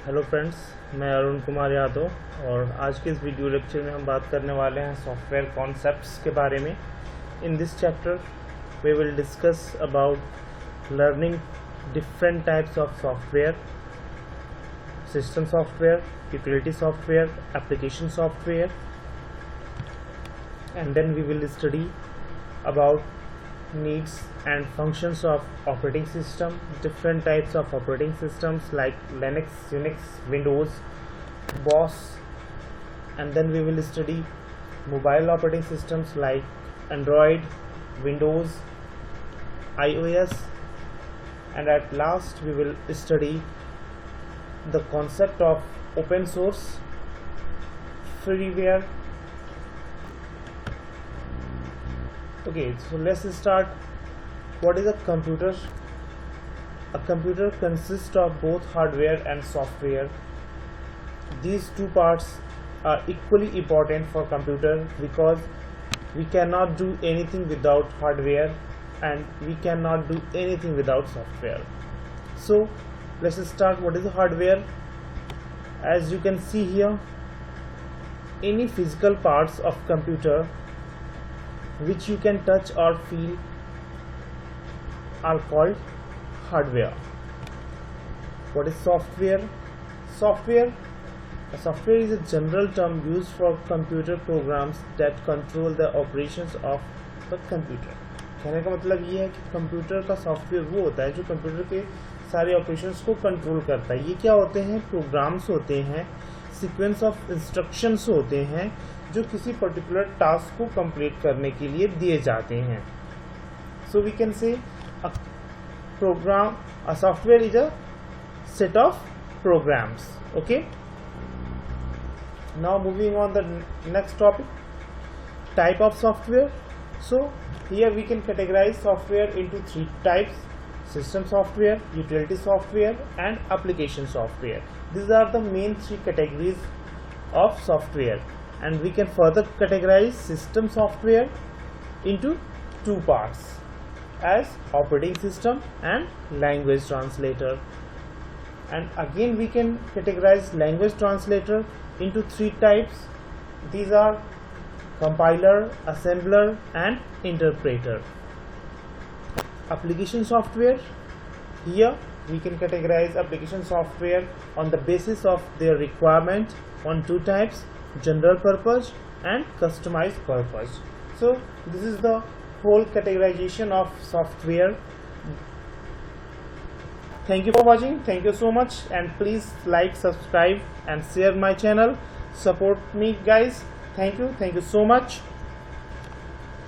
Hello friends, मैं अरुण कुमार यादव और आज के इस वीडियो लेक्चर में हम बात करने वाले हैं सॉफ्टवेयर कॉन्सेप्ट्स के बारे में। In this chapter we will discuss about learning different types of software, system software, utility software, application software, and then we will study about needs and functions of operating system, different types of operating systems like Linux, Unix, Windows, BOS, and then we will study mobile operating systems like Android, Windows, iOS, and at last we will study the concept of open source, freeware. Okay, so let's start. What is a computer? A computer consists of both hardware and software. These two parts are equally important for computer because we cannot do anything without hardware and we cannot do anything without software. So let's start. What is the hardware? As you can see here, any physical parts of computer which you can touch or feel are called hardware. What is software? Software is a general term used for computer programs that control the operations of the computer. कहने का मतलब ये है कि computer का software वो होता है जो कंप्यूटर के सारे ऑपरेशंस को कंट्रोल करता है। ये क्या होते हैं? प्रोग्राम्स होते हैं, सीक्वेंस ऑफ इंस्ट्रक्शंस होते हैं जो किसी पर्टिकुलर टास्क को कंप्लीट करने के लिए दिए जाते हैं। सो we can say a software is a set of programs. Okay, now moving on the next topic, type of software. So here we can categorize software into three types: system software, utility software, and application software. These are the main three categories of software, and we can further categorize system software into two parts as operating system and language translator. And again we can categorize language translator into three types. These are compiler, assembler, and interpreter. Application software, here we can categorize application software on the basis of their requirement on two types: general purpose and customized purpose. So this is the whole categorization of software. Thank you for watching. Thank you so much, and please like, subscribe and share my channel. Support me guys. Thank you so much.